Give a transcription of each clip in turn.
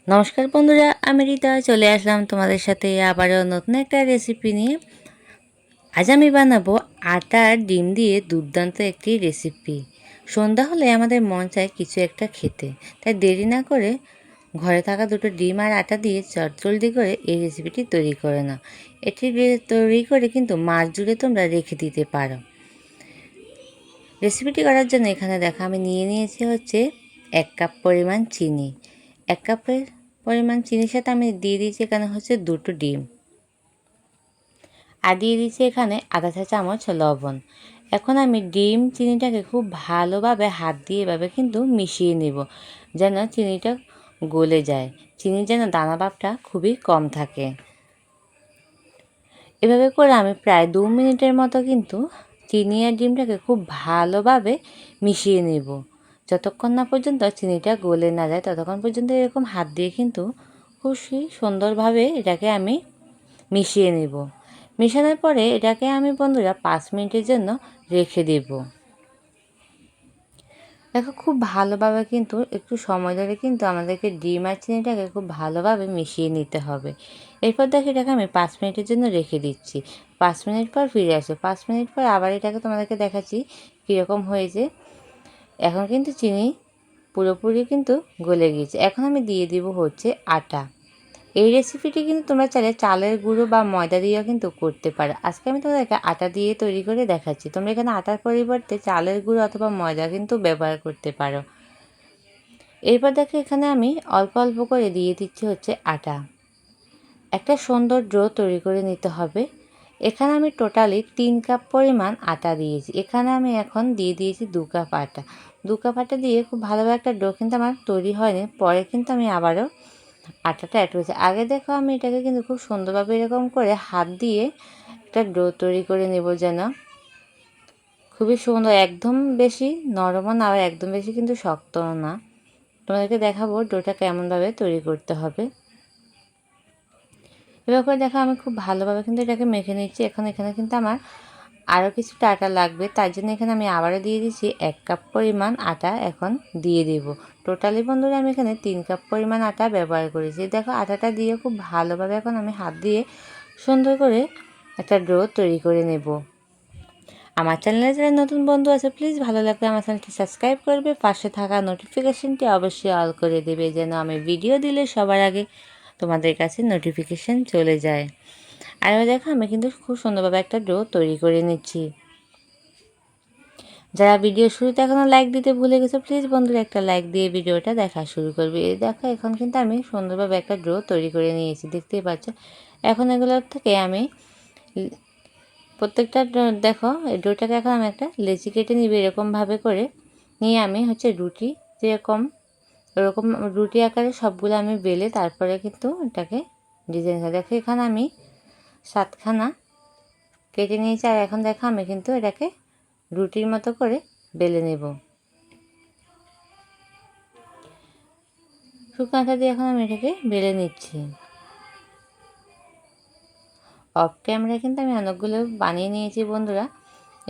নমস্কার বন্ধুরা, আমি রীতা চলে আসলাম তোমাদের সাথে আবারও নতুন একটা রেসিপি নিয়ে। আজ আমি বানাবো আটার ডিম দিয়ে দুর্দান্ত একটি রেসিপি। সন্ধ্যা হলে আমাদের মন চায় কিছু একটা খেতে, তাই দেরি না করে ঘরে থাকা দুটো ডিম আর আটা দিয়ে চটজলদি করে এই রেসিপিটি তৈরি করে নাও। এটি তৈরি করে কিন্তু মাস জুড়ে তোমরা রেখে দিতে পারো। রেসিপিটি করার জন্য এখানে দেখো আমি নিয়েছি হচ্ছে 1 কাপ পরিমাণ চিনি। 1 কাপের পরিমাণ চিনির সাথে আমি দিয়ে দিয়েছি এখানে হচ্ছে দুটো ডিম, আর দিয়ে দিয়েছি এখানে আধা চা চামচ লবণ। এখন আমি ডিম চিনিটাকে খুব ভালোভাবে হাত দিয়ে এভাবে কিন্তু মিশিয়ে নেব, যেন চিনিটা গলে যায়। চিনির যেন দানা ভাবটা খুবই কম থাকে। এভাবে করে আমি প্রায় 2 মিনিটের মতো কিন্তু চিনি আর ডিমটাকে খুব ভালোভাবে মিশিয়ে নেব। যতক্ষণ না পর্যন্ত চিনিটা গলে না যায় ততক্ষণ পর্যন্ত এরকম হাত দিয়ে কিন্তু খুব সুন্দরভাবে এটাকে আমি মিশিয়ে নেব। মেশানোর পরে এটাকে আমি বন্ধুরা 5 মিনিটের জন্য রেখে দেব। দেখো খুব ভালোভাবে কিন্তু একটু সময় ধরে কিন্তু আমাদেরকে ডিম আর চিনিটাকে খুব ভালোভাবে মিশিয়ে নিতে হবে। এরপর দেখো এটাকে আমি 5 মিনিটের জন্য রেখে দিচ্ছি। 5 মিনিট পর ফিরে আসো। 5 মিনিট পর আবার এটাকে তোমাদেরকে দেখাচ্ছি কীরকম হয়েছে। এখন কিন্তু চিনি পুরোপুরি কিন্তু গলে গিয়েছে। এখন আমি দিয়ে দিব হচ্ছে আটা। এই রেসিপিটি কিন্তু তোমরা চাইলে চালের গুঁড়ো বা ময়দা দিয়েও কিন্তু করতে পারো। আজকে আমি তোমাদেরকে আটা দিয়ে তৈরি করে দেখাচ্ছি। তোমরা এখানে আটার পরিবর্তে চালের গুঁড়ো অথবা ময়দা কিন্তু ব্যবহার করতে পারো। এরপর দেখো এখানে আমি অল্প অল্প করে দিয়ে দিচ্ছি হচ্ছে আটা। একটা সুন্দর ডো তৈরি করে নিতে হবে। এখানে আমি টোটালি 3 কাপ পরিমাণ আটা দিয়েছি। এখানে আমি এখন দিয়ে দিয়েছি 2 কাপ আটা। 2 কাপ আটা দিয়ে খুব ভালোভাবে একটা ডো কিন্তু আমার তৈরি হয়নি। পরে কিন্তু আমি আবারও আটাটা অ্যাড করেছি। আগে দেখো আমি এটাকে কিন্তু খুব সুন্দরভাবে এরকম করে হাত দিয়ে একটা ডো তৈরি করে নেব, যেন খুবই সুন্দর, একদম বেশি নরমও না, আবার একদম বেশি কিন্তু শক্তও না। তোমাদেরকে দেখাবো ডোটা কেমনভাবে তৈরি করতে হবে। এবার করে দেখো আমি খুব ভালোভাবে কিন্তু এটাকে মেখে নিচ্ছি। এখন এখানে কিন্তু আমার আরও কিছুটা আটা লাগবে, তার জন্য এখানে আমি আবারও দিয়ে দিচ্ছি 1 কাপ পরিমাণ আটা এখন দিয়ে দেব। টোটালি বন্ধুরা আমি এখানে 3 কাপ পরিমাণ আটা ব্যবহার করেছি। দেখো আটাটা দিয়ে খুব ভালোভাবে এখন আমি হাত দিয়ে সুন্দর করে একটা ডো তৈরি করে নেব। আমার চ্যানেলে যারা নতুন বন্ধু আছে প্লিজ ভালো লাগলে আমার চ্যানেলটি সাবস্ক্রাইব করবে, পাশে থাকা নোটিফিকেশনটি অবশ্যই অল করে দেবে, যেন আমি ভিডিও দিলে সবার আগে তোমাদের কাছে নোটিফিকেশান চলে যায়। আর দেখো আমি কিন্তু খুব সুন্দরভাবে একটা ডো তৈরি করে নিচ্ছি। যারা ভিডিও শুরুতে এখনও লাইক দিতে ভুলে গেছো প্লিজ বন্ধুরা একটা লাইক দিয়ে ভিডিওটা দেখা শুরু করবে। এই দেখো এখন কিন্তু আমি সুন্দরভাবে একটা ডো তৈরি করে নিয়েছি, দেখতেই পাচ্ছ। এখন এগুলোর থেকে আমি প্রত্যেকটা দেখো এই ডোটাকে এখন আমি একটা লেচি কেটে নিবে এরকমভাবে করে নিয়ে আমি হচ্ছে রুটি যেরকম ওরকম রুটি আকারে সবগুলো আমি বেলে তারপরে কিন্তু এটাকে ডিজাইন করে দেখো এখানে আমি 7খানা কেটে নিয়েছি। আর এখন দেখো আমি কিন্তু এটাকে রুটির মতো করে বেলে নেব। শুকনো আটা দিয়ে এখন আমি এটাকে বেলে নিচ্ছি। অফ ক্যামেরায় কিন্তু আমি অনেকগুলো বানিয়ে নিয়েছি বন্ধুরা।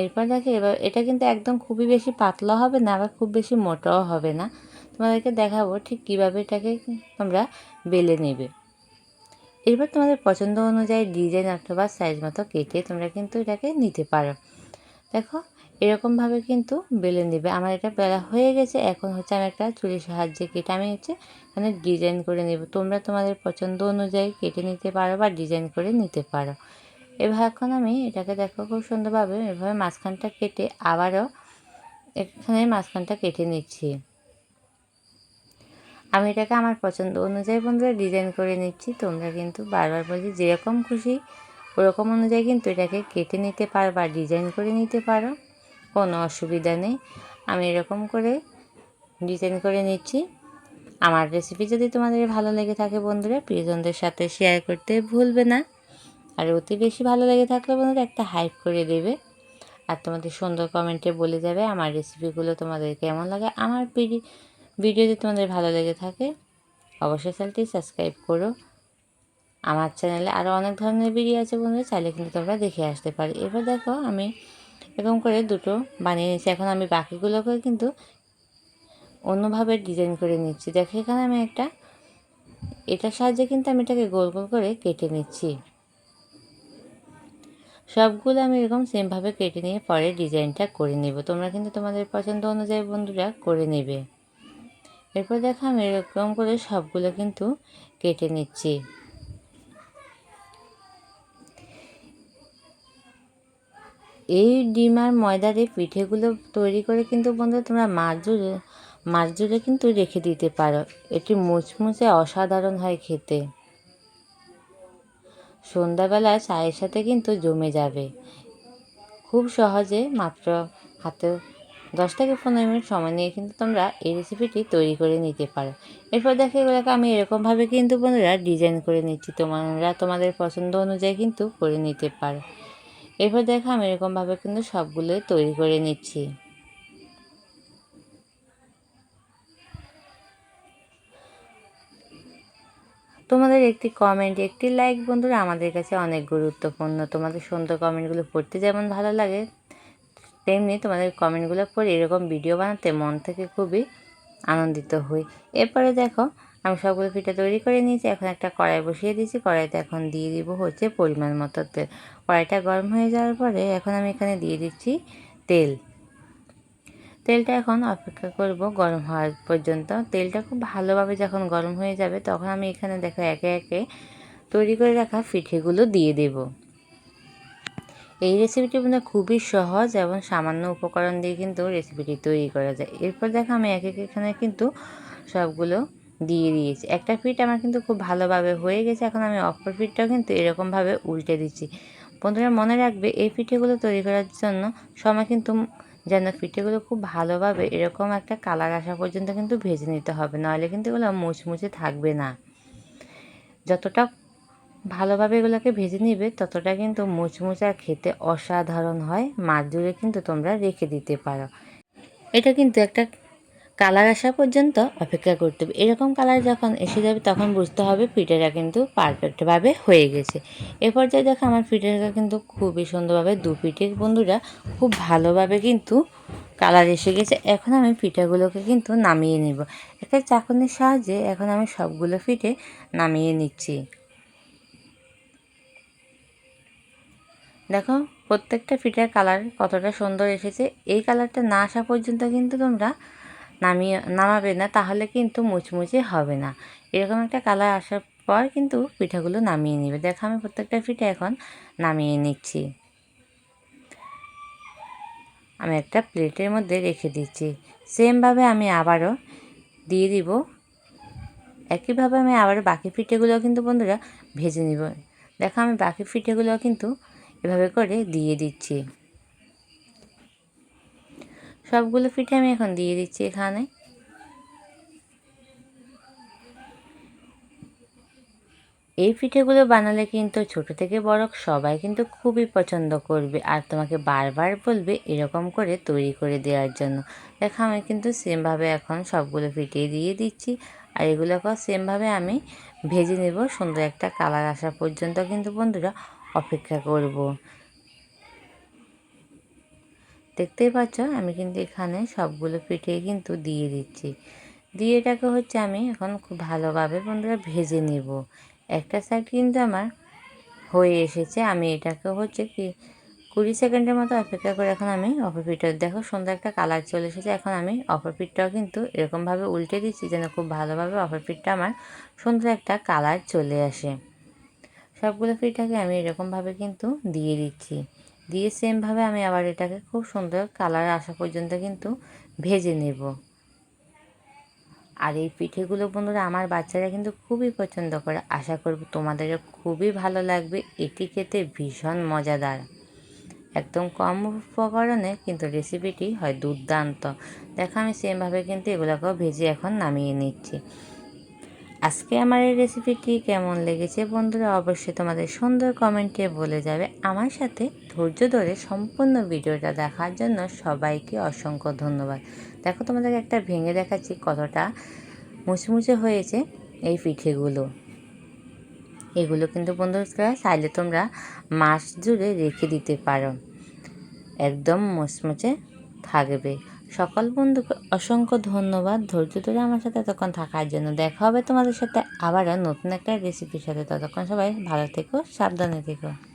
এরপর দেখো এবার এটা কিন্তু একদম খুবই বেশি পাতলা হবে না, আবার খুব বেশি মোটাও হবে না। তোমাদেরকে দেখাবো ঠিক কীভাবে এটাকে তোমরা বেলে নেবে। এরপর তোমাদের পছন্দ অনুযায়ী ডিজাইন অথবা সাইজ মতো কেটে তোমরা কিন্তু এটাকে নিতে পারো। দেখো এরকমভাবে কিন্তু বেলে নেবে। আমার এটা বেলা হয়ে গেছে। এখন হচ্ছে আমি একটা ছুরির সাহায্যে কেটে আমি হচ্ছে এখানে ডিজাইন করে নেব। তোমরা তোমাদের পছন্দ অনুযায়ী কেটে নিতে পারো বা ডিজাইন করে নিতে পারো। এবার এখন আমি এটাকে দেখো খুব সুন্দরভাবে এভাবে মাঝখানটা কেটে আবারও এখানে মাঝখানটা কেটে নিচ্ছি। আমি এটাকে আমার পছন্দ অনুযায়ী বন্ধুরা ডিজাইন করে নিচ্ছি। তোমরা কিন্তু বারবার বলছি যেরকম খুশি ওরকম অনুযায়ী কিন্তু এটাকে কেটে নিতে পারো বা ডিজাইন করে নিতে পারো, কোনো অসুবিধা নেই। আমি এরকম করে ডিজাইন করে নিচ্ছি। আমার রেসিপি যদি তোমাদের ভালো লেগে থাকে বন্ধুরা প্রিয়জনদের সাথে শেয়ার করতে ভুলবে না। আর অতি বেশি ভালো লেগে থাকলে বন্ধুরা একটা হাইপ করে দেবে, আর তোমাদের সুন্দর কমেন্টে বলে যাবে আমার রেসিপিগুলো তোমাদের কেমন লাগে। আমার ভিডিও যদি তোমাদের ভালো লেগে থাকে অবশ্যই চ্যানেলটি সাবস্ক্রাইব করো। আমার চ্যানেলে আরও অনেক ধরনের ভিডিও আছে বন্ধুরা, চাইলে কিন্তু তোমরা দেখে আসতে পারি। এবার দেখো আমি এরকম করে দুটো বানিয়ে নিচ্ছি। এখন আমি বাকিগুলোকে কিন্তু অন্যভাবে ডিজাইন করে নিচ্ছি। দেখো এখানে আমি একটা এটার সাহায্যে কিন্তু আমি এটাকে গোল গোল করে কেটে নিচ্ছি। সবগুলো আমি এরকম সেমভাবে কেটে নিয়ে পরে ডিজাইনটা করে নেব। তোমরা কিন্তু তোমাদের পছন্দ অনুযায়ী বন্ধুরা করে নেবে। এরপর দেখো আমি এরকম করে সবগুলো কিন্তু কেটে নিচ্ছি। এই ডিম আর ময়দার এই পিঠেগুলো তৈরি করে কিন্তু বন্ধুরা তোমরা মাস জুড়ে কিন্তু রেখে দিতে পারো। এটি মুচমুচে অসাধারণ হয় খেতে। সন্ধ্যাবেলা চায়ের সাথে কিন্তু জমে যাবে। খুব সহজে মাত্র হাতে 10 থেকে 15 মিনিট সময় নিয়ে কিন্তু তোমরা এই রেসিপিটি তৈরি করে নিতে পারো। এরপর দেখো এগুলোকে আমি এরকমভাবে কিন্তু বন্ধুরা ডিজাইন করে নিচ্ছি। তোমরা তোমাদের পছন্দ অনুযায়ী কিন্তু করে নিতে পারো। এরপর দেখো আমি এরকমভাবে কিন্তু সবগুলোই তৈরি করে নিচ্ছি। তোমাদের একটি কমেন্ট, একটি লাইক বন্ধুরা আমাদের কাছে অনেক গুরুত্বপূর্ণ। তোমাদের সুন্দর কমেন্টগুলো পড়তে যেমন ভালো লাগে, তেমনি তোমাদের কমেন্টগুলো পড়ে এরকম ভিডিও বানাতে মন থেকে খুবই আনন্দিত হই। এরপরে দেখো আমি সবগুলো পিঠা তৈরি করে নিয়েছি। এখন একটা কড়াই বসিয়ে দিয়েছি। কড়াইতে এখন দিয়ে দিব হচ্ছে পরিমাণ মতো তেল। কড়াইটা গরম হয়ে যাওয়ার পরে এখন আমি এখানে দিয়ে দিচ্ছি তেল। তেলটা এখন অপেক্ষা করব গরম হওয়ার পর্যন্ত। তেলটা খুব ভালোভাবে যখন গরম হয়ে যাবে তখন আমি এখানে দেখো একে একে তৈরি করে রাখা পিঠেগুলো দিয়ে দেব। এই রেসিপিটি মধ্যে খুবই সহজ এবং সামান্য উপকরণ দিয়ে কিন্তু রেসিপিটি তৈরি করা যায়। এরপর দেখো আমি এক এক এখানে কিন্তু সবগুলো দিয়ে দিয়েছি। একটা পিঠ আমার কিন্তু খুব ভালোভাবে হয়ে গেছে। এখন আমি অপর পিঠটাও কিন্তু এরকমভাবে উল্টে দিচ্ছি। বন্ধুরা মনে রাখবে এই পিঠেগুলো তৈরি করার জন্য সময় কিন্তু যেন পিঠেগুলো খুব ভালোভাবে এরকম একটা কালার আসা পর্যন্ত কিন্তু ভেজে নিতে হবে, নাহলে কিন্তু এগুলো মুচমুচে থাকবে না। যতটা ভালোভাবে এগুলোকে ভেজে নিবে ততটা কিন্তু মুচমুচে আর খেতে অসাধারণ হয়। মাছ জুড়ে কিন্তু তোমরা রেখে দিতে পারো। এটা কিন্তু একটা কালার আসা পর্যন্ত অপেক্ষা করতে হবে। এরকম কালার যখন এসে যাবে তখন বুঝতে হবে পিঠেটা কিন্তু পারফেক্টভাবে হয়ে গেছে। এ পর্যায়ে দেখো আমার পিঠেটা কিন্তু খুবই সুন্দরভাবে দু পিঠের বন্ধুরা খুব ভালোভাবে কিন্তু কালার এসে গেছে। এখন আমি পিঠাগুলোকে কিন্তু নামিয়ে নিব। একটা চাকুনির সাহায্যে এখন আমি সবগুলো পিঠে নামিয়ে নিচ্ছি। দেখো প্রত্যেকটা পিঠার কালার কতটা সুন্দর এসেছে। এই কালারটা না আসা পর্যন্ত কিন্তু তোমরা নামাবে না, তাহলে কিন্তু মুচমুচে হবে না। এরকম একটা কালার আসার পর কিন্তু পিঠাগুলো নামিয়ে নেবে। দেখো আমি প্রত্যেকটা পিঠা এখন নামিয়ে নিচ্ছি। আমি একটা প্লেটের মধ্যে রেখে দিচ্ছি। সেমভাবে আমি আবারও দিয়ে দিব। একইভাবে আমি আবারও বাকি পিঠেগুলো কিন্তু বন্ধুরা ভেজে নিব। দেখো আমি বাকি পিঠেগুলো কিন্তু এভাবে করে দিয়ে দিচ্ছি। সবগুলো পিঠে আমি এখন দিয়ে দিচ্ছি এখানে। এই পিঠেগুলো বানালে কিন্তু ছোট থেকে বড় সবাই কিন্তু খুবই পছন্দ করবে আর তোমাকে বারবার বলবে এরকম করে তৈরি করে দেওয়ার জন্য। দেখো আমি কিন্তু সেমভাবে এখন সবগুলো পিঠে দিয়ে দিচ্ছি আর এগুলোকেও সেমভাবে আমি ভেজে নেব। সুন্দর একটা কালার আসা পর্যন্ত কিন্তু বন্ধুরা অপেক্ষা করব। দেখতেই পাচ্ছ আমি কিন্তু এখানে সবগুলো পিঠে কিন্তু দিয়ে দিচ্ছি। দিয়ে এটাকে হচ্ছে আমি এখন খুব ভালোভাবে বন্ধুরা ভেজে নেব। একটা সাইড কিন্তু আমার হয়ে এসেছে। আমি এটাকে হচ্ছে কি 20 সেকেন্ডের মতো অপেক্ষা করে এখন আমি অপর পিঠটা দেখো সুন্দর একটা কালার চলে এসেছে। এখন আমি অপর পিঠটাও কিন্তু এরকমভাবে উল্টে দিচ্ছি যেন খুব ভালোভাবে অপর পিঠটা আমার সুন্দর একটা কালার চলে আসে। সবগুলো পিঠাকে আমি এরকমভাবে কিন্তু দিয়ে দিচ্ছি। দিয়ে সেমভাবে আমি আবার এটাকে খুব সুন্দর কালার আসা পর্যন্ত কিন্তু ভেজে নেব। আর এই পিঠেগুলো বন্ধুরা আমার বাচ্চারা কিন্তু খুবই পছন্দ করে। আশা করব তোমাদেরও খুবই ভালো লাগবে। এটি খেতে ভীষণ মজাদার। একদম কম উপকরণে কিন্তু রেসিপিটি হয় দুর্দান্ত। দেখো আমি সেমভাবে কিন্তু এগুলোকেও ভেজে এখন নামিয়ে নিচ্ছি। আজকে আমার এই রেসিপিটি কেমন লেগেছে বন্ধুরা অবশ্যই তোমাদের সুন্দর কমেন্টে বলে যাবে। আমার সাথে ধৈর্য ধরে সম্পূর্ণ ভিডিওটা দেখার জন্য সবাইকে অসংখ্য ধন্যবাদ। দেখো তোমাদেরকে একটা ভেঙে দেখাচ্ছি কতটা মুচমুচে হয়েছে এই পিঠেগুলো। এগুলো কিন্তু বন্ধুরা চাইলে তোমরা মাস জুড়ে রেখে দিতে পারো, একদম মুচমুচে থাকবে। সকল বন্ধুকে অসংখ্য ধন্যবাদ ধৈর্য ধরে আমার সাথে এতক্ষণ থাকার জন্য। দেখা হবে তোমাদের সাথে আবারও নতুন একটা রেসিপির সাথে। ততক্ষণ সবাই ভালো থেকো, সাবধানে থেকো।